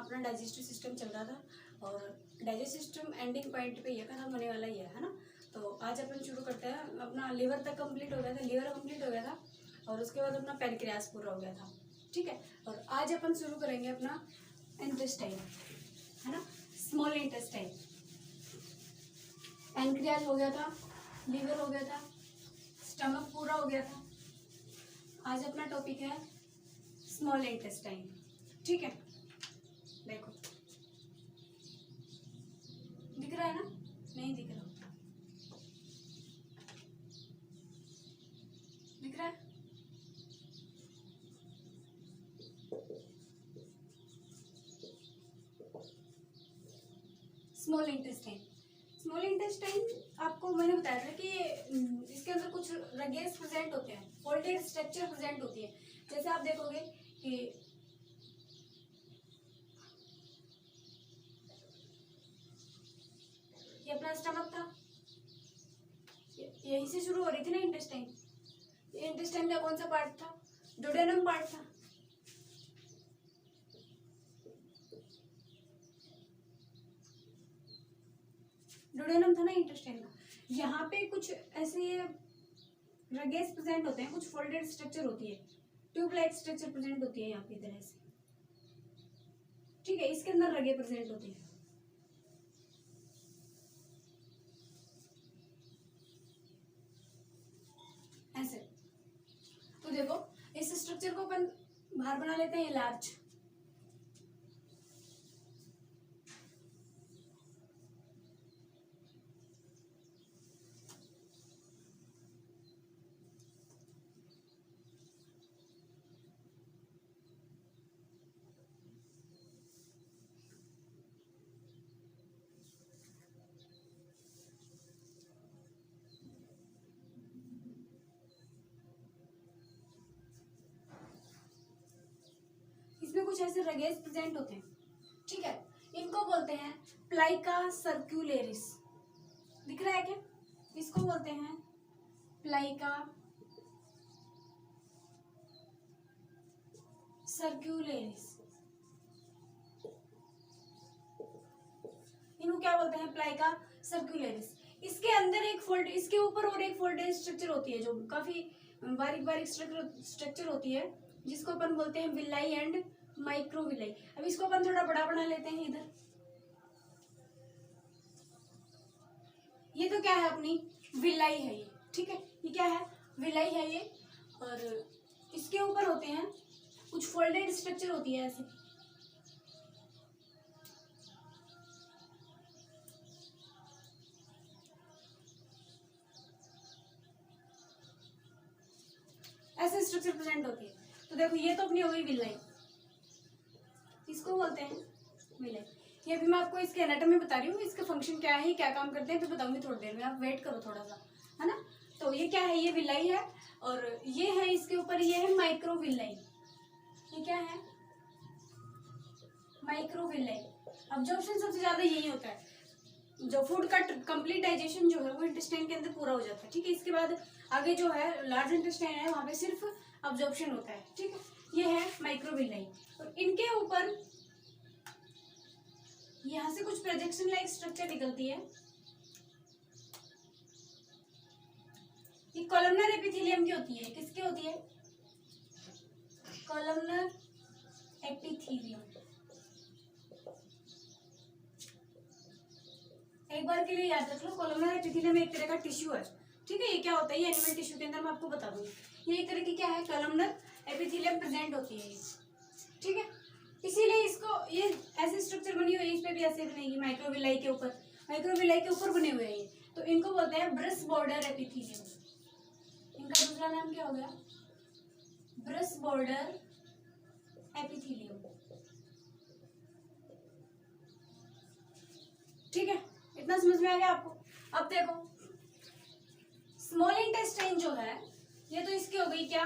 अपना digestive system चल रहा था और डाइजेस्टिव सिस्टम एंडिंग पॉइंट पे ये खत्म होने वाला ही है ना। तो आज अपन शुरू करते हैं। अपना लिवर तक कंप्लीट हो गया था, लिवर कंप्लीट हो गया था और उसके बाद अपना पैनक्रियास पूरा हो गया था, ठीक है। और आज अपन शुरू करेंगे अपना इंटेस्टाइन, है ना, स्मॉल इंटेस्टाइन। पैनक्रियास हो गया था, लीवर हो गया था, स्टमक पूरा हो गया था। आज अपना टॉपिक है स्मॉल इंटेस्टाइन, ठीक है। देखो दिख रहा है ना, नहीं दिख रहा, दिख रहा है। स्मॉल इंटेस्टाइन, स्मॉल इंटेस्टाइन आपको मैंने बताया था कि इसके अंदर कुछ रगेस प्रेजेंट होते हैं, फोल्डेड स्ट्रक्चर प्रेजेंट होती है। जैसे आप देखोगे कि ये अपना स्टमक था, यहीं से शुरू हो रही थी ना इंटेस्टाइन। ये इंटेस्टाइन का कौन सा पार्ट था? डोडेनम पार्ट था। डोडेनम था ना इंटेस्टाइन का। यहाँ पे कुछ ऐसे रगेस प्रेजेंट होते हैं, कुछ फोल्डेड स्ट्रक्चर होती है, ट्यूब लाइक स्ट्रक्चर प्रेजेंट होती है यहाँ पे तरह से, ठीक है। इसके अंदर रगे प्रेजेंट होती है। ऐसे तो देखो इस स्ट्रक्चर को अपन बाहर बना लेते हैं लार्ज। इसमें कुछ ऐसे रगेज प्रेजेंट होते हैं, ठीक है। इनको बोलते हैं प्लाइका सर्क्युलेरिस। दिख रहा है क्या? इसको बोलते हैं प्लाइका सर्क्युलेरिस। इनको क्या बोलते हैं? प्लाइका सर्क्युलेरिस। इसके अंदर एक फोल्ड, इसके ऊपर और एक फोल्डेड स्ट्रक्चर होती है जो काफी बारीक बारीक स्ट्रक्चर होती है, जिसको अपन बोलते हैं विलाई एंड माइक्रोविलाई। अब इसको अपन थोड़ा बड़ा बना लेते हैं इधर। ये तो क्या है? अपनी विलाई है ये, ठीक है। ये क्या है? विलाई है ये। और इसके ऊपर होते हैं कुछ फोल्डेड स्ट्रक्चर होती है ऐसे, ऐसे स्ट्रक्चर प्रेजेंट होती है। तो देखो ये तो अपनी हो गई विलाई, इसको बोलते हैं विलाई। ये अभी मैं आपको इसके एनाटॉमी बता रही हूँ, इसका फंक्शन क्या है, क्या काम करते हैं, फिर बताऊंगी थोड़ी देर में, आप वेट करो थोड़ा सा, है ना। तो ये क्या है? ये विलाई है और ये है इसके ऊपर, ये है माइक्रोविलाई। ये क्या है? माइक्रोविलाई। अब्जॉर्प्शन सबसे ज्यादा यही होता है, जो फूड का कंप्लीट डाइजेशन जो है वो इंटेस्टाइन के अंदर पूरा हो जाता है, ठीक है। इसके बाद आगे जो है लार्ज इंटेस्टाइन है, वहां पे सिर्फ अब्जॉर्प्शन होता है, ठीक है। ये है माइक्रोविलाई। और इनके ऊपर यहाँ से कुछ प्रोजेक्शन लाइक स्ट्रक्चर निकलती है। ये कॉलमनर एपिथेलियम की होती है। किसकी होती है? Columnar epithelium. एक बार के लिए याद रख लो, कॉलमनर एपिथेलियम एक तरह का टिश्यू है, ठीक है। ये क्या होता है? ये एनिमल टिश्यू के अंदर मैं आपको बता दूंगी। ये एक तरह की क्या है? कॉलमनर एपिथेलियम प्रेजेंट होती है, ठीक है। इसीलिए इसको ये ऐसे स्ट्रक्चर बनी हुई है, इस पे भी ऐसे बनेगी माइक्रोविलाई के ऊपर, माइक्रोविलाई के ऊपर बने हुए हैं ये। तो इनको बोलते हैं ब्रश बॉर्डर एपिथेलियम। इनका दूसरा नाम क्या हो गया? ब्रश बॉर्डर एपिथेलियम, ठीक है। इतना समझ में आ गया आपको? अब देखो स्मॉल इंटेस्टाइन जो है ये तो इसकी हो गई क्या?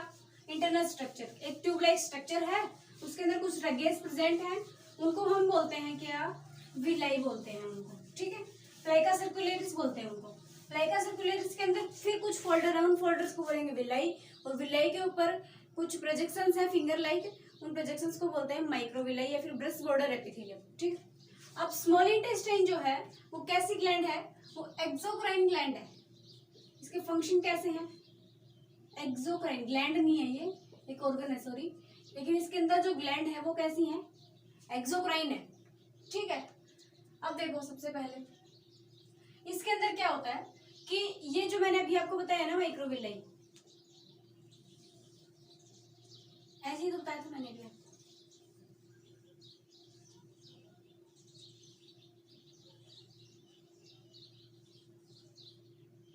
Internal structure. एक ट्यूब लाइक स्ट्रक्चर है, उसके अंदर कुछ रगेज प्रेजेंट हैं, उनको हम बोलते हैं क्या? विलाई बोलते हैं उनको, ठीक है। प्लाइका सर्कुलेरिस बोलते हैं उनको। प्लाइका सर्कुलेरिस के अंदर फिर कुछ फोल्डर है, उन फोल्डर्स को बोलेंगे विलाई। और विलाई के ऊपर कुछ प्रोजेक्शंस है फिंगर लाइक, उन प्रोजेक्शंस को बोलते हैं माइक्रोविलाई या फिर ब्रेस्ट बॉर्डर एपिथेलियम। ठीक, अब स्मॉल इंटेस्टाइन जो है वो कैसी ग्लैंड है, वो एक्सोक्राइन ग्लैंड है। इसके फंक्शन कैसे हैं, एक्सोक्राइन ग्लैंड नहीं है, ये एक ऑर्गन है सॉरी, लेकिन इसके अंदर जो ग्लैंड है वो कैसी है, एक्सोक्राइन है। ठीक है, अब देखो सबसे पहले इसके अंदर क्या होता है कि ये जो मैंने अभी आपको बताया ना माइक्रोविलाई, ऐसे ही तो बताया था मैंने अभी आपको।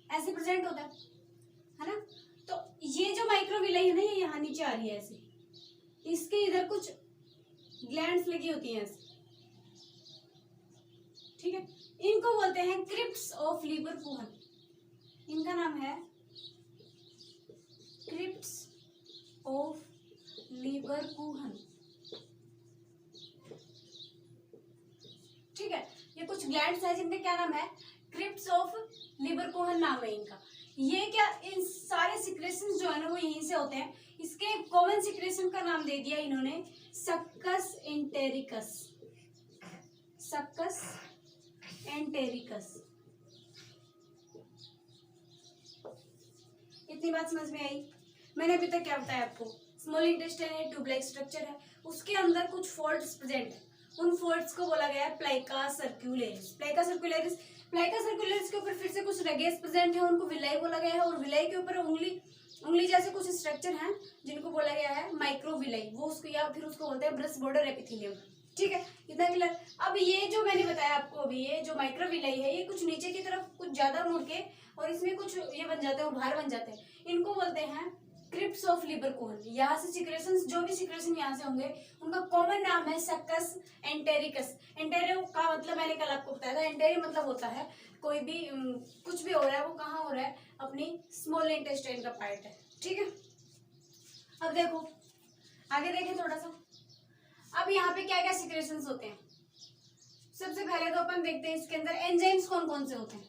ऐसे प्रेजेंट होता है ना। तो ये जो माइक्रोविलाई है ना, ये यहाँ नीचे आ रही है ऐसे, इसके इधर कुछ ग्लैंड्स लगी होती हैं ऐसे। ठीक है, इनको बोलते हैं क्रिप्ट्स ऑफ लीवरकूहन। इनका नाम है क्रिप्ट्स ऑफ लीवरकूहन। ठीक है, ये कुछ ग्लैंड्स है जिनका क्या नाम है, क्रिप्ट्स ऑफ लीवरकूहन नाम है इनका। ये क्या, इन सारे सिक्रेशंस जो है ना वो यहीं से होते हैं। इसके कॉमन सिक्रेशन का नाम दे दिया इन्होंने सक्कस एंटेरिकस, सक्कस एंटेरिकस। इतनी बात समझ में आई। मैंने अभी तक क्या बताया आपको, स्मॉल इंटेस्टाइन है, ट्यूब लाइक स्ट्रक्चर है, उसके अंदर कुछ फोल्ड्स प्रेजेंट है, उन फोल्ड्स को बोला गया है प्लाइका सर्कुलेरिस। प्लाइका सर्कुलेरिस, प्लाइका सर्कुलेरिस के ऊपर फिर से कुछ रेगेस प्रेजेंट है, उनको विलाई बोला गया है, और विलाई के ऊपर उंगली जैसे कुछ स्ट्रक्चर हैं जिनको बोला गया है माइक्रोविलाई, वो उसको या फिर उसको बोलते हैं ब्रेस्ट बॉर्डर एपिथेलियम। ठीक है, इतना क्लियर। अब ये जो मैंने बताया आपको अभी, ये जो माइक्रोविलाई है ये कुछ नीचे की तरफ कुछ ज्यादा मुड़ के और इसमें कुछ ये बन जाते हैं, उभार बन जाते हैं, इनको बोलते हैं क्रिप्ट्स ऑफ लीवरकूहन। यहाँ से सिक्रेशंस, जो भी सिक्रेशन यहाँ से होंगे उनका कॉमन नाम है सक्कस एंटेरिकस। एंटेरियो का मतलब मैंने कल आपको बताया था, एंटेरियो मतलब होता है कोई भी कुछ भी हो रहा है वो कहाँ हो रहा है, अपनी स्मॉल इंटेस्टाइन का पार्ट है। ठीक है, अब देखो आगे देखें थोड़ा सा। अब यहाँ पे क्या क्या सिक्रेशंस होते हैं, सबसे पहले तो अपन देखते हैं इसके अंदर एंजाइम्स कौन कौन से होते हैं,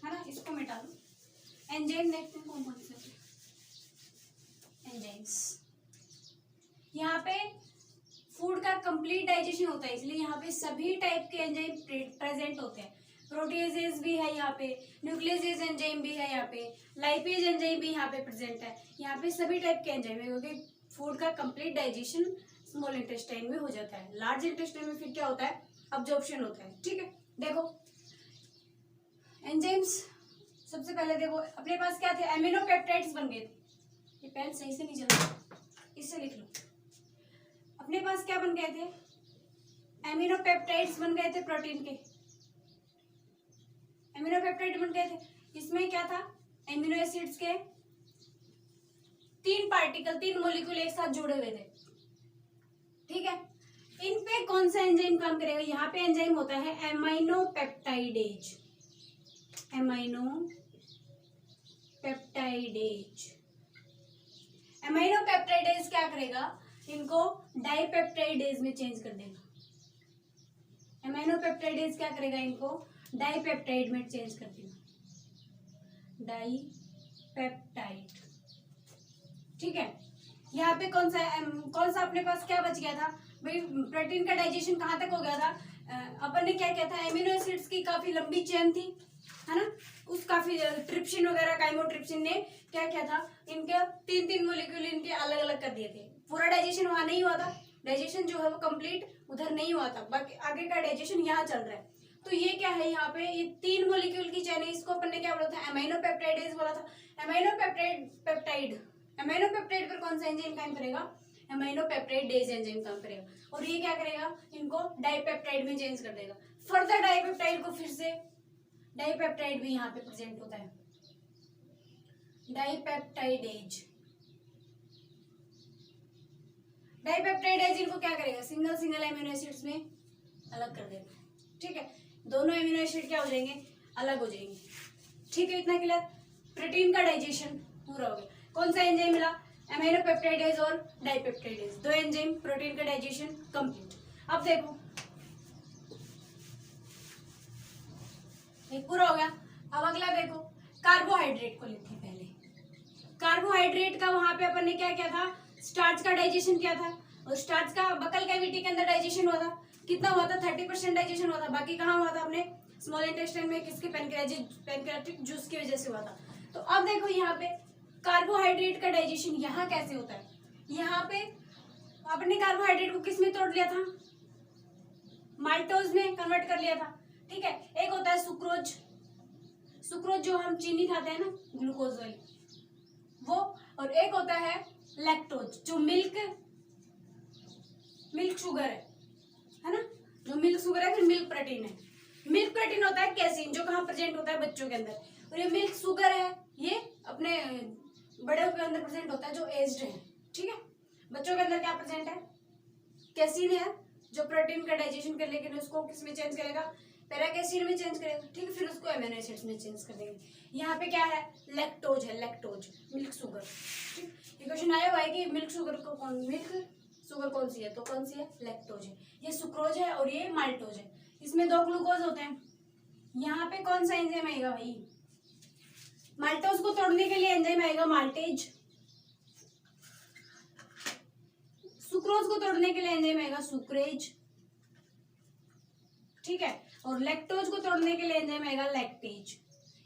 है ना, इसको मिटा दो। एंजाइम देखते हैं कौन कौन से होते हैं एंजाइम्स। यहाँ पे फूड का कंप्लीट डाइजेशन होता है, इसलिए यहाँ पे सभी टाइप के एंजाइम प्रेजेंट होते हैं। प्रोटीजेज भी है यहाँ पे, न्यूक्लियसेज एंजाइम भी है यहाँ पे, लाइपेज एंजाइम भी यहाँ पे प्रेजेंट है। यहाँ पे सभी टाइप के एंजाइम है, क्योंकि फूड का कंप्लीट डाइजेशन स्मॉल इंटेस्टाइन में हो जाता है। लार्ज इंटेस्टाइन में फिर क्या होता है, अब्जॉर्प्शन होता है। ठीक है, देखो एंजाइम्स, सबसे पहले देखो अपने पास क्या थे, एमिनो पेप्टाइड्स बन गए थे। ये पेन सही से नहीं चल रहा, इससे लिख लो। अपने पास क्या बन गए थे, एमिनो पेप्टाइड्स बन गए थे प्रोटीन के, एमिनो पेप्टाइड बन गए थे। इसमें क्या था, एमिनो एसिड्स के 3 पार्टिकल, 3 मॉलिक्यूल एक साथ जुड़े हुए थे। ठीक है, इन पे कौन सा एंजाइम काम करेगा, यहाँ पे एंजाइम होता है amino peptidase. Amino peptidase, amino peptidase क्या करेगा, इनको डाइपेप्टाइडेज में चेंज कर देगा। एमाइनो पेप्टाइडेज क्या करेगा, इनको डाइपेप्टाइड में चेंज कर देगा, डाइपेप्टाइड। ठीक है, यहाँ पे कौन सा अपने पास क्या बच गया था भाई, प्रोटीन का डाइजेशन कहाँ तक हो गया था, अपन ने क्या किया था, एमिनो एसिड्स की काफी लंबी चेन थी, है ना, उस काफी ट्रिप्सिन वगैरह काइमोट्रिप्सिन ने क्या किया था, इनके 3-3 मॉलिक्यूल इनके अलग अलग कर दिए थे। पूरा डाइजेशन वहां नहीं हुआ था, डाइजेशन जो है वो कंप्लीट उधर नहीं हुआ था, बाकी आगे का डाइजेशन यहाँ चल रहा है। तो ये क्या है, यहाँ पे ये 3 मॉलिक्यूल की चेन है, इसको अपन ने क्या बोला था, एमाइनो पेप्टाइडेज बोला था। एमाइनो पेप्टाइड, एमाइनो पेप्टाइड पर कौन सा एंजाइम काम करेगा, एमाइनो पेप्टाइडेज एंजाइम काम करेगा, और ये क्या करेगा, इनको डाइपेप्टाइड में चेंज कर देगा। फर्दर डाइपेप्टाइड को फिर से, डाइपेप्टाइड भी यहाँ पे प्रेजेंट होता है, डाइपेप्टाइडेज। डाइपेप्टाइडेज इनको क्या करेगा, सिंगल सिंगल एमिनो एसिड्स में अलग कर देगा। ठीक है, दोनों एमिनो एसिड क्या हो जाएंगे, अलग हो जाएंगे। ठीक है, इतना क्लियर। प्रोटीन का डाइजेशन पूरा हो गया। कौन सा एंजाइम मिला, एमाइनो पेप्टाइडेज और डाइपेप्टाइडेज, 2 एंजाइम, प्रोटीन का डाइजेशन कंप्लीट। अब देखो एक पूरा हो गया। अब अगला देखो, कार्बोहाइड्रेट को लेते हैं पहले। कार्बोहाइड्रेट का वहां पे अपन ने क्या किया था, स्टार्च का डाइजेशन किया था, और स्टार्च का बकल कैविटी के अंदर डाइजेशन हुआ था, कितना हुआ था 30% डाइजेशन हुआ था, बाकी कहाँ हुआ था अपने स्मॉल इंटेस्टाइन में, किसके पैनक्रियाटिक जूस की वजह से हुआ था। तो अब देखो यहाँ पे कार्बोहाइड्रेट का डाइजेशन यहाँ कैसे होता है, यहाँ पे अपने कार्बोहाइड्रेट को किस में तोड़ लिया था, माल्टोज में कन्वर्ट कर लिया था, ठीक है। एक होता है सुक्रोज, सुक्रोज जो हम चीनी खाते हैं ना, ग्लूकोज वाली वो, और एक होता है लैक्टोज जो मिल्क शुगर है ना, जो मिल्क शुगर है, फिर मिल्क प्रोटीन है। मिल्क प्रोटीन होता है कैसीन जो कहाँ प्रेजेंट होता है, बच्चों के अंदर, और ये मिल्क शुगर है ये अपने बड़े के अंदर प्रेजेंट होता है जो एज्ड है, ठीक है। बच्चों के अंदर क्या प्रेजेंट है, कैसीन है जो प्रोटीन का डाइजेशन कर लेकिन उसको किस में चेंज करेगा, पैराकेसीन में चेंज करेगा, ठीक है, फिर उसको अमीनो एसिड्स में चेंज कर देंगे। यहाँ पे क्या है, लैक्टोज है, लैक्टोज मिल्क शुगर, ठीक। ये क्वेश्चन आया हुआ है कि मिल्क शुगर कौन सी है, तो कौन सी है, लैक्टोज है। ये सुक्रोज है और ये माल्टोज है, इसमें 2 ग्लूकोज होते हैं। यहाँ पे कौन सा एंजाइम आएगा भाई, माल्टोज को तोड़ने के लिए एंजाइम आएगा माल्टेज, सुक्रोज को तोड़ने के लिए एंजाइम आएगा सुक्रेज, ठीक है, और लैक्टोज को तोड़ने के लिए एंजाइम आएगा लैक्टेज।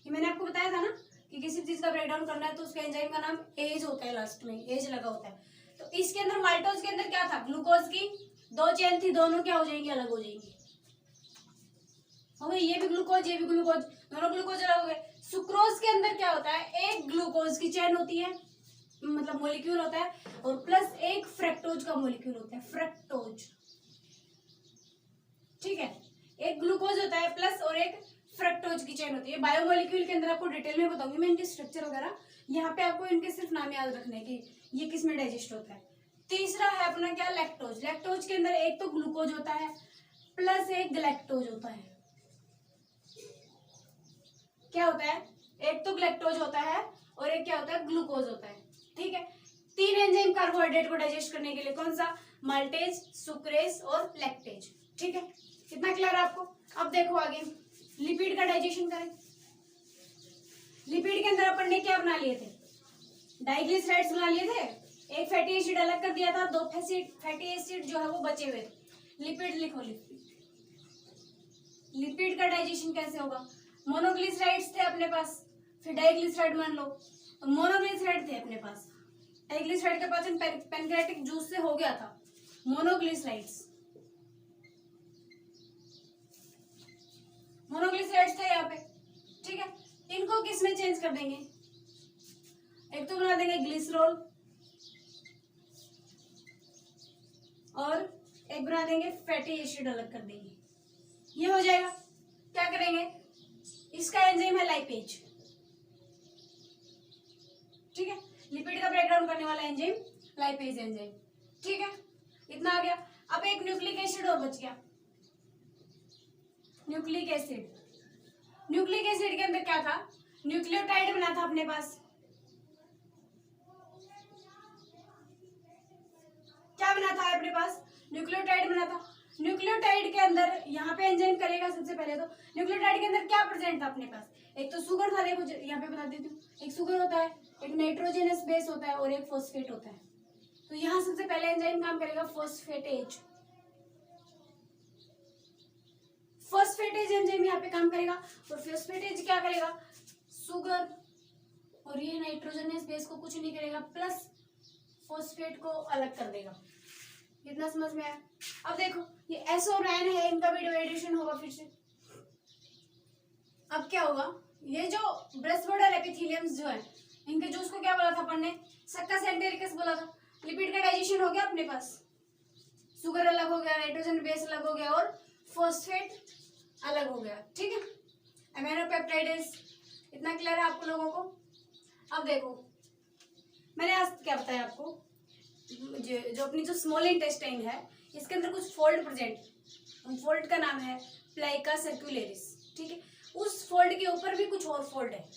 ये मैंने आपको बताया था ना कि किसी चीज का ब्रेकडाउन करना है तो उसके एंजाइम का नाम एज होता है, लास्ट में एज लगा होता है। तो इसके अंदर माल्टोज के अंदर क्या था, ग्लूकोज की 2 चेन थी, दोनों क्या हो जाएंगी, अलग हो जाएंगी, ये भी ग्लूकोज ये भी ग्लूकोज, दोनों ग्लूकोज अलग हो गए। सुक्रोज के अंदर क्या होता है, एक ग्लूकोज की चेन होती है, मतलब मोलिक्यूल होता है, और प्लस एक फ्रक्टोज का मोलिक्यूल होता है, फ्रक्टोज, ठीक है। एक ग्लूकोज होता है प्लस और एक फ्रक्टोज की चेन होती है। बायोमोलिक्यूल के अंदर आपको डिटेल में बताऊंगी मैं इनके स्ट्रक्चर वगैरह, यहाँ पे आपको इनके सिर्फ नाम याद रखने की ये किस में डाइजेस्ट होता है। तीसरा है अपना क्या, लैक्टोज। लैक्टोज के अंदर एक तो ग्लूकोज होता है प्लस एक गलैक्टोज होता है। क्या होता है, एक तो ग्लैक्टोज होता है और एक क्या होता है, ग्लूकोज होता है, ठीक है। 3 एंजाइम कार्बोहाइड्रेट को डाइजेस्ट करने के लिए, कौन सा, माल्टेज, सुक्रेज और लैक्टेज, ठीक है। कितना क्लियर है आपको। अब देखो आगे लिपिड का डाइजेशन करें। लिपिड के अंदर अपन ने क्या बना लिए थे, डाइग्लिसराइड्स बना लिए थे, एक फैटी एसिड अलग कर दिया था, 2 फैटी एसिड जो है वो बचे हुए थे। लिपिड लिखो, लिपिड का डाइजेशन कैसे होगा, मोनोग्लिसराइड्स थे अपने पास, फिर डाइग्लिसराइड मान लो, मोनोग्लिसराइड थे अपने पास, डाइग्लिसराइड का पाचन पैनक्रियाटिक जूस से हो गया था, मोनोग्लिसराइड्स थे यहाँ पे, ठीक है। इनको किस में चेंज कर देंगे, एक तो बना देंगे ग्लिसरॉल और एक बना देंगे फैटी एसिड अलग कर देंगे, ये हो जाएगा। क्या करेंगे, इसका एंजाइम है लाइपेज, ठीक है, लिपिड का ब्रेकडाउन करने वाला एंजाइम लाइपेज एंजाइम, ठीक है। इतना आ गया। अब एक न्यूक्लिक एसिड और बच गया, न्यूक्लिक एसिड। न्यूक्लिक एसिड के अंदर क्या था, न्यूक्लियोटाइड बना था अपने पास, क्या बना था अपने पास, न्यूक्लियोटाइड बना था। न्यूक्लियोटाइड के अंदर यहाँ पे एंजाइम करेगा सबसे पहले, तो न्यूक्लियोटाइड के अंदर क्या प्रेजेंट था अपने पास, एक तो सुगर था, देखो यहाँ पे बता देती हूँ, एक सुगर होता है, एक नाइट्रोजनस बेस होता है और एक फॉस्फेट होता है। तो यहाँ सबसे पहले एंजाइम काम करेगा फॉस्फेटेज, फॉस्फेटेज एंजाइम यहाँ पे काम करेगा, और फॉस्फेटेज क्या करेगा, शुगर और ये नाइट्रोजनस बेस को कुछ नहीं करेगा, प्लस फॉस्फेट को अलग कर देगा। कितना समझ में आया। अब देखो ये एस और एन है, इनका भी डिवाइडेशन होगा फिर से। अब क्या होगा, ये जो ब्रेस्ट बॉर्डर एपिथेलियम्स जो है, इनके जूस को क्या बोला था अपन ने, सक्कस एंटेरिकस बोला था। लिपिड का डाइजेशन हो गया अपने पास, शुगर अलग हो गया, नाइट्रोजन बेस अलग हो गया और फॉस्फेट अलग हो गया, ठीक है। अमीनो पेप्टाइड्स, इतना क्लियर है आपको लोगों को। अब देखो मैंने आज क्या बताया आपको, जो अपनी जो स्मॉल इंटेस्टाइन है इसके अंदर कुछ फोल्ड प्रेजेंट, फोल्ड का नाम है प्लाइका सर्कुलेरिस, ठीक है। उस फोल्ड के ऊपर भी कुछ और फोल्ड है,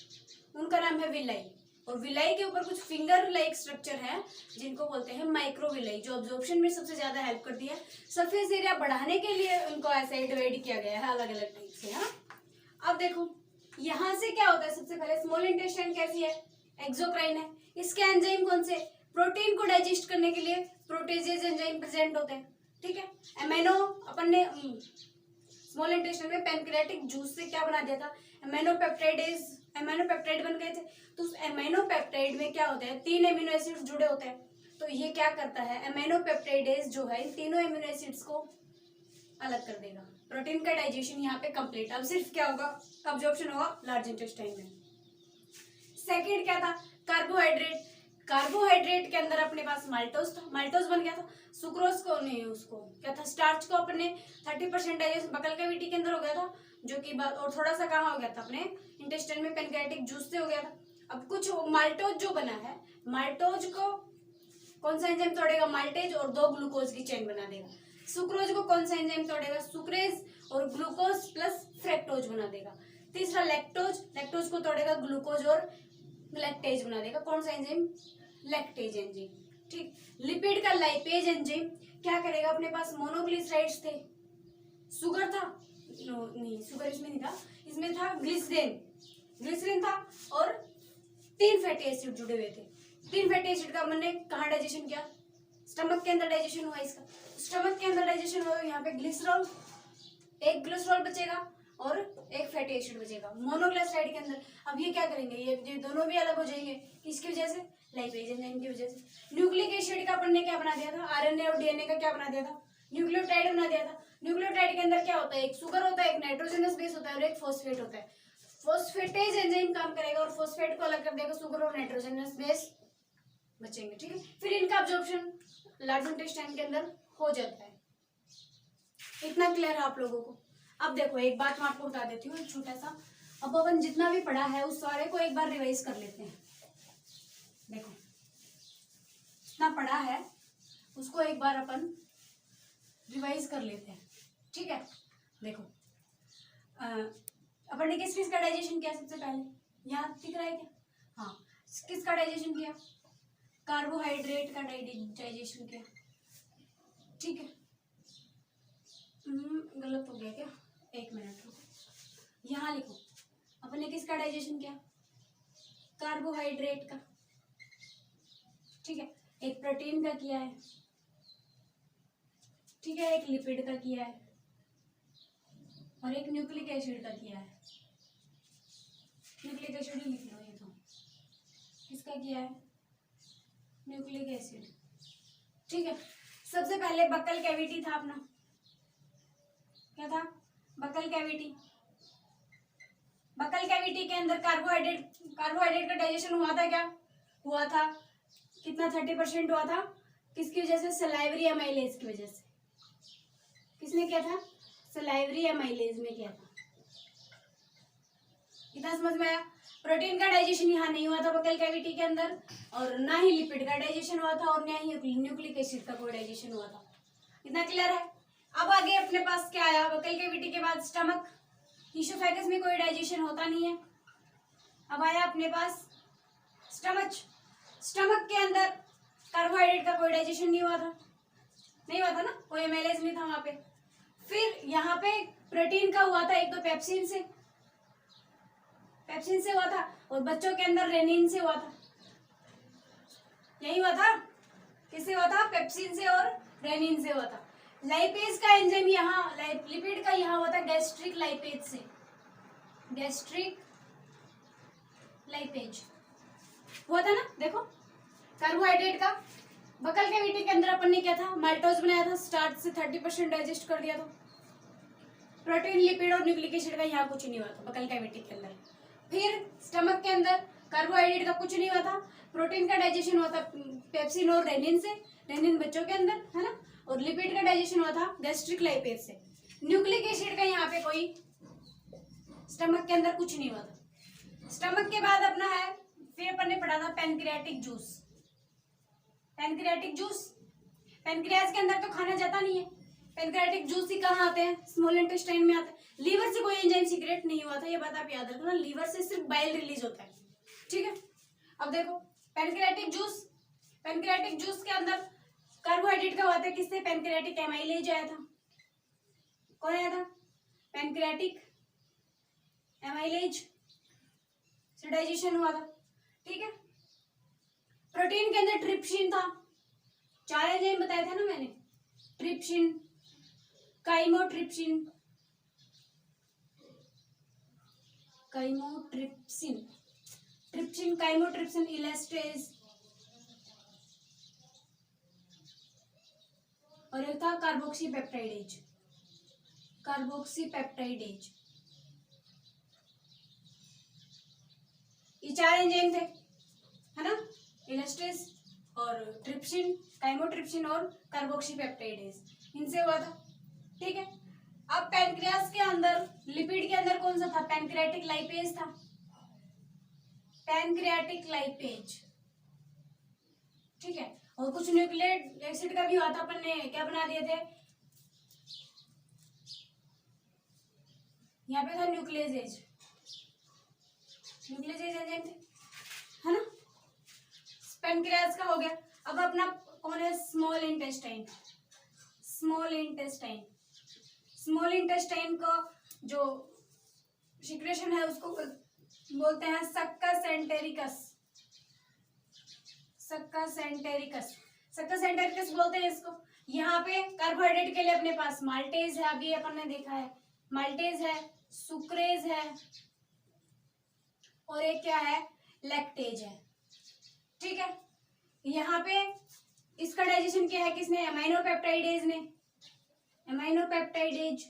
उनका नाम है विलाई, और विलाई के ऊपर कुछ फिंगर लाइक स्ट्रक्चर है जिनको बोलते हैं माइक्रोविलाई, जो अब्जॉर्प्शन में सबसे ज्यादा हेल्प करती है। सरफेस एरिया बढ़ाने के लिए उनको ऐसे डिवाइड किया गया है अलग अलग टाइप से, हाँ। अब देखो यहाँ से क्या होता है, सबसे पहले स्मॉल इंटेस्टाइन कैसी है, एक्सोक्राइन है, इसके एंजाइम कौन से, प्रोटीन को डाइजेस्ट करने के लिए प्रोटेजेज एंजाइम प्रेजेंट होते हैं, ठीक है। एमाइनो अपन ने स्मॉल इंटेस्टाइन में पैनक्रियाटिक जूस से क्या बना दिया था, एमाइनोपेप्टाइड बन गए थे। तो उस एमाइनोपेप्टाइड में क्या होता है, 3 एमिनो एसिड्स जुड़े होते हैं। तो ये क्या करता है, एमाइनोपेप्टाइडेज जो है इन तीनों एमिनो एसिड्स को अलग कर देगा। प्रोटीन का डाइजेशन यहाँ पे कंप्लीट। अब सिर्फ क्या होगा, अब्जॉर्प्शन होगा लार्ज इंटेस्टाइन में। सेकेंड क्या था, कार्बोहाइड्रेट। कार्बोहाइड्रेट के अंदर अपने पास माल्टोज था, माल्टोज बन गया था। सुक्रोज को नहीं, उसको क्या था, स्टार्च को अपने 30% डाइजेशन बकल कैविटी के अंदर हो गया था, जो कि और थोड़ा सा कहाँ हो गया था, अपने इंटेस्टाइन में पैनक्रियाटिक जूस से हो गया था। अब कुछ माल्टोज जो बना है, माल्टोज को कौन सा एंजाइम तोड़ेगा, माल्टेज, और 2 ग्लूकोज की चेन बना देगा। सुक्रोज को कौन सा एंजाइम तोड़ेगा, सुक्रेज, और ग्लूकोज प्लस फ्रेक्टोज बना देगा। तीसरा लैक्टोज, लैक्टोज को तोड़ेगा ग्लूकोज और लैक्टेज बना देगा। कौन सा एंजाइम, लैक्टेज एंजाइम, ठीक। लिपिड का लाइपेज एंजाइम क्या करेगा, अपने पास मोनोग्लिसराइड्स थे, शुगर था, नहीं शुगर इसमें नहीं था, इसमें था ग्लिसरीन, ग्लिसरीन था, और 3 फैटी एसिड जुड़े हुए थे। 3 फैटी एसिड का हमने कहाँ डाइजेशन किया, स्टमक के अंदर डाइजेशन हुआ इसका। स्टमक के अंदर डाइजेशन हुआ, यहाँ पे ग्लिसरॉल, एक ग्लिसरॉल बचेगा और एक फैटी एसिड बचेगा मोनोग्लिसराइड के अंदर। अब ये क्या करेंगे, ये दोनों भी अलग हो जाएंगे, किसकी वजह से, लाइपेज एंजाइम की वजह से। न्यूक्लिक एसिड का अपन ने क्या बना दिया था, आरएनए और डीएनए का क्या बना दिया था, न्यूक्लियोटाइड बना दिया था। न्यूक्लियोटाइड के अंदर क्या होता है, एक सुगर होता है, एक नाइट्रोजनस बेस होता है और एक फॉस्फेट होता है। फॉस्फेटेज एंजाइम काम करेगा और फॉस्फेट को अलग कर देगा, शुगर और नाइट्रोजनस बेस बचेंगे, ठीक है। फिर इनका अब्जॉर्प्शन लार्ज इंटेस्टाइन के अंदर हो जाता है। इतना क्लियर है आप लोगों को। अब देखो एक बात मैं आपको बता देती हूँ, छोटा सा। अब अपन जितना भी पढ़ा है उस सारे को एक बार रिवाइज कर लेते हैं। देखो जितना पढ़ा है उसको एक बार अपन रिवाइज कर लेते हैं, ठीक है। देखो अपन ने किस किस का डाइजेशन किया, सबसे पहले यहाँ दिख रहा है क्या, हाँ, किसका डाइजेशन किया, कार्बोहाइड्रेट का डाइजेशन किया, ठीक है। गलत हो गया क्या, एक मिनट रुको, यहाँ लिखो, अपन ने किसका डाइजेशन किया, कार्बोहाइड्रेट का, ठीक है। एक प्रोटीन का किया है, ठीक है, एक लिपिड का किया है और एक न्यूक्लिक एसिड का किया है। न्यूक्लिक एसिड ही लिख लो, ये तो किसका किया है, न्यूक्लिक एसिड, ठीक है। सबसे पहले बकल कैविटी था अपना, क्या था, बकल कैविटी। बकल कैविटी के अंदर कार्बोहाइड्रेट का डाइजेशन हुआ था, क्या हुआ था, कितना, 30% हुआ था, किसकी वजह से, सलाइवरी एमाइलेज की वजह से। किसने किया था, सलाइवरी एमाइलेज में किया था। इतना समझ में आया। प्रोटीन का डाइजेशन यहाँ नहीं हुआ था बकल कैविटी के अंदर, और ना ही लिपिड का डाइजेशन हुआ था, और ना ही न्यूक्लिक एसिड का कोई डाइजेशन हुआ था। इतना क्लियर है। अब आगे अपने पास क्या आया, बकल कैविटी के बाद स्टमक, ईसोफेगस में कोई डाइजेशन होता नहीं है। अब आया अपने पास स्टमक, स्टमक के अंदर कार्बोहाइड्रेट का कोई डाइजेशन नहीं हुआ था, नहीं हुआ था ना, कोई एमाइलेज नहीं था वहां पे। फिर यहाँ पे प्रोटीन का हुआ था, एक तो पेप्सिन से हुआ था, और बच्चों के अंदर रेनिन से हुआ था, यही हुआ था, किससे हुआ था, पेप्सिन से और रेनिन से हुआ था। लाइपेज का एंजाइम यहाँ, लिपिड का यहाँ हुआ था गैस्ट्रिक लाइपेज से, गैस्ट्रिक लाइपेज हुआ था ना। देखो कार्बोहाइड्रेट का बकल कैविटी के अंदर अपन ने क्या था, माल्टोज बनाया था, स्टार्च से 30% डाइजेस्ट कर दिया था। प्रोटीन, लिपिड और न्यूक्लिक एसिड का यहाँ कुछ नहीं हुआ था बकल कैविटी के अंदर। फिर स्टमक के अंदर कार्बोहाइड्रेट का कुछ नहीं हुआ था, प्रोटीन का डाइजेशन हुआ था पेप्सिन और रेनिन से, रेनिन बच्चों के अंदर है ना, और लिपिड का डाइजेशन हुआ था गैस्ट्रिक लाइपेज से। न्यूक्लिक एसिड का यहाँ पे कोई स्टमक के अंदर कुछ नहीं हुआ था। स्टमक के बाद अपना है, फिर अपन ने पढ़ा था pancreatic juice. Pancreatic juice, pancreas के अंदर तो खाना जाता नहीं है, पैनक्रियाटिक जूस ही कहाँ आते हैं, स्मॉल इंटेस्टाइन में आते हैं। लीवर से कोई एंजाइम सीक्रेट नहीं हुआ था, ये बात आप याद रखना, लीवर से सिर्फ बाइल रिलीज होता है, ठीक है। अब देखो पैनक्रियाटिक जूस के अंदर कार्बोहाइड्रेट का हुआ था, किससे, पैनक्रियाटिक एमाइलेज आया था। कौन आया था, पैनक्रियाटिक एमाइलेज से डाइजेशन हुआ था, ठीक है। प्रोटीन के अंदर ट्रिप्सिन था, 4 एंजाइम बताया था ना मैंने, trypsin, chymotrypsin, trypsin, chymotrypsin, elastase, और एक था कार्बोक्सीपेप्टाइडेज, ये 4 एंजाइम थे, है ना, इलास्टेज और ट्रिप्सिन, काइमोट्रिप्सिन और कार्बोक्सीपेप्टाइडेज, इनसे हुआ था। ठीक है, अब पैनक्रियास के अंदर, लिपिड के अंदर कौन सा था, पैनक्रियाटिक लाइपेज था, पैनक्रियाटिक लाइपेज। ठीक है, और कुछ न्यूक्लिक एसिड का भी हुआ था, अपन ने क्या बना दिए थे, यहाँ पे था न्यूक्लियस एंजाइम थे, है ना। पैनक्रियास का हो गया। अब अपना कौन है, स्मॉल इंटेस्टाइन का जो सिक्रेशन है उसको बोलते हैं सक्कस एंटेरिकस बोलते हैं इसको। यहाँ पे कार्बोहाइड्रेट के लिए अपने पास माल्टेज है, अभी अपन ने देखा है, माल्टेज है, सुक्रेज है, और एक क्या है, लैक्टेज है। ठीक है, यहाँ पे इसका डाइजेशन क्या है, किसने, एमाइनोपेप्टाइडेज ने, एमाइनोपेप्टाइडेज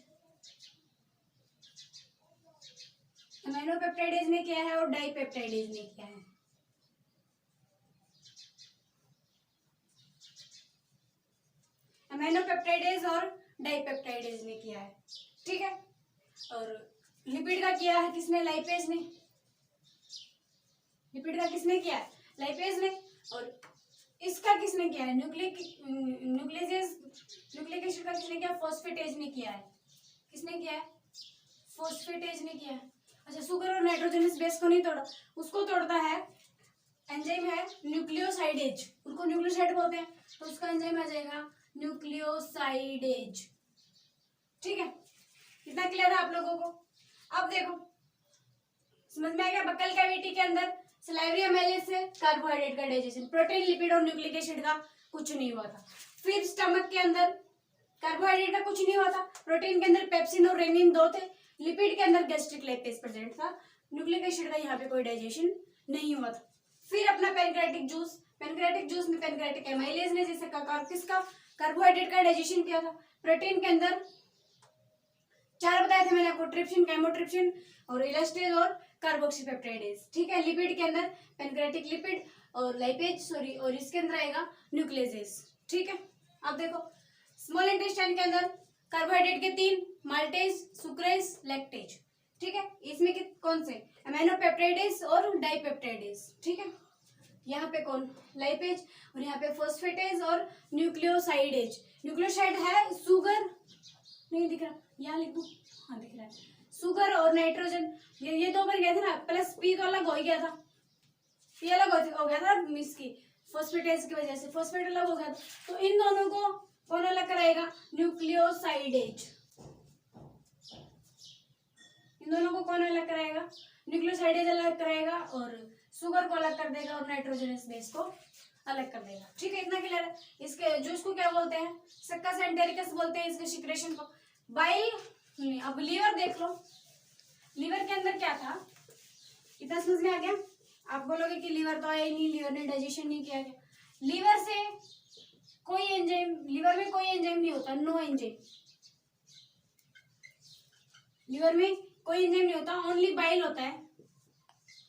ने किया है, और डाइपेप्टाइडेज ने किया है। एमाइनोपेप्टाइडेज और डाइपेप्टाइडेज ने किया है। ठीक है, और लिपिड का किया है किसने, लाइपेज ने, लिपिड का किसने किया है, लाइपेज ने, और इसका किसने किया है, न्यूक्लिक एसिड का किसने किया, फॉस्फेटेज ने किया है, किसने किया है, फॉस्फेटेज ने किया है। अच्छा, सुगर और नाइट्रोजनस बेस को नहीं तोड़ा, उसको तोड़ता है एंजाइम है न्यूक्लियोसाइडेज, उनको न्यूक्लियोसाइड बोलते हैं, तो उसका एंजाइम आ जाएगा न्यूक्लियोसाइडेज। ठीक है, कितना क्लियर है आप लोगों को। अब देखो, समझ में आ गया, बक्कल कैविटी के अंदर सलाइवरी एमाइलेज से कार्बोहाइड्रेट का डाइजेशन, प्रोटीन, लिपिड और न्यूक्लिक एसिड का कुछ नहीं हुआ था। फिर स्टमक के अंदर कार्बोहाइड्रेट का कुछ नहीं हुआ था, प्रोटीन के अंदर पेप्सिन और रेनिन 2 थे, लिपिड के अंदर गैस्ट्रिक लैक्टेज प्रेजेंट था, न्यूक्लिक एसिड का यहाँ पे कोई डाइजेशन नहीं हुआ था। फिर अपना पैनक्रियाटिक जूस में पैनक्रियाटिक एमाइलेज ने जैसे किसका, कार्बोहाइड्रेट का डाइजेशन किया था। प्रोटीन के अंदर 4 बताए थे मैंने आपको, ट्रिप्सिन, काइमोट्रिप्सिन और इलास्टेज और कार्बोक्सीपेप्टाइडेज। ठीक है, लिपिड के अंदर पैनक्रियाटिक लिपिड और लाइपेज, और इसके अंदर आएगा न्यूक्लियस। ठीक है, अब देखो, स्मॉल इंटेस्टाइन के अंदर कार्बोहाइड्रेट के 3, माल्टेज, सुक्रेज, लैक्टेज। ठीक है, इसमें कौन से, एमाइनोपेप्टाइडेज और डाइपेप्टाइडेज। ठीक है, यहाँ पे कौन, लाइपेज, और यहाँ पे फॉस्फेटेज और न्यूक्लियोसाइडेज। न्यूक्लियोसाइड है सुगर, नहीं दिख रहा, यहाँ लिख दूं, हाँ दिख रहा है, सुगर और नाइट्रोजन, ये 2 बन गए थे ना, प्लस पी तो अलग हो गया था, पी अलग हो गया था इसकी फॉस्फेटेज की वजह से, फॉस्फेट अलग हो गया था, तो इन दोनों को कौन अलग कराएगा, न्यूक्लियोसाइडेज। इन दोनों को कौन अलग कराएगा, न्यूक्लियोसाइडेज अलग कराएगा, और सुगर को अलग कर देगा, और नाइट्रोजनस बेस को अलग कर देगा। ठीक है, इतना क्लियर है। इसके जूस को क्या बोलते हैं, सक्कस एंटेरिकस बोलते हैं इसके सिक्रेशन को। बाइल नहीं, अब लीवर देख लो, लीवर के अंदर क्या था, इतना समझ में आ गया। आप बोलोगे कि लीवर तो आया ही नहीं, लीवर ने डाइजेशन नहीं किया गया, लीवर से कोई एंजाइम, लीवर में कोई एंजाइम नहीं होता, नो एंजाइम, लीवर में कोई एंजाइम नहीं होता, ओनली बाइल होता है,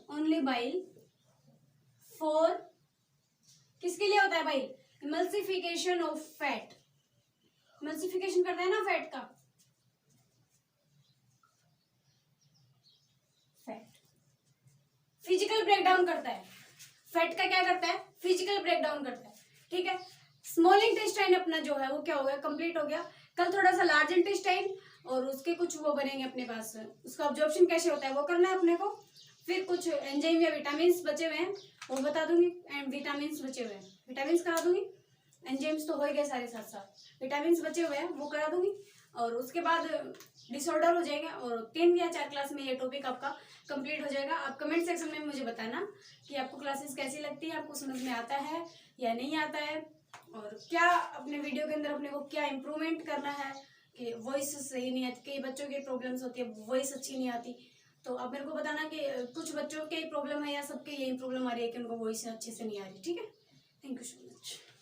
ओनली बाइल फॉर, किसके लिए होता है bile, emulsification of fat, emulsification करता है ना फैट का, फैट फिजिकल ब्रेकडाउन करता है, फैट का क्या करता है, फिजिकल ब्रेकडाउन करता है। ठीक है, स्मॉल इंटेस्टाइन अपना जो है वो क्या हो गया, कंप्लीट हो गया। कल थोड़ा सा लार्ज इंटेस्टाइन और उसके कुछ वो बनेंगे अपने पास, उसका ऑब्जॉर्प्शन कैसे होता है वो करना है अपने को। फिर कुछ एंजाइम या विटामिन बचे हुए हैं वो बता दूंगी, एंड विटामिन बचे हुए हैं, विटामिन करा दूंगी, एंजाइम्स तो हो गए सारे साथ साथ, विटामिन बचे हुए हैं वो करा दूंगी, और उसके बाद डिसऑर्डर हो जाएगा और 3 या 4 क्लास में ये टॉपिक आपका कंप्लीट हो जाएगा। आप कमेंट सेक्शन में मुझे बताना कि आपको क्लासेस कैसी लगती है, आपको समझ में आता है या नहीं आता है, और क्या अपने वीडियो के अंदर अपने को क्या इम्प्रूवमेंट करना है, कि वॉइस सही नहीं आती, कई बच्चों की प्रॉब्लम्स होती है, वॉइस अच्छी नहीं आती। तो आप मेरे को बताना कि कुछ बच्चों की प्रॉब्लम है या सबके यही प्रॉब्लम आ रही है कि उनको वॉइस अच्छे से नहीं आ रही। ठीक है, थैंक यू सो मच।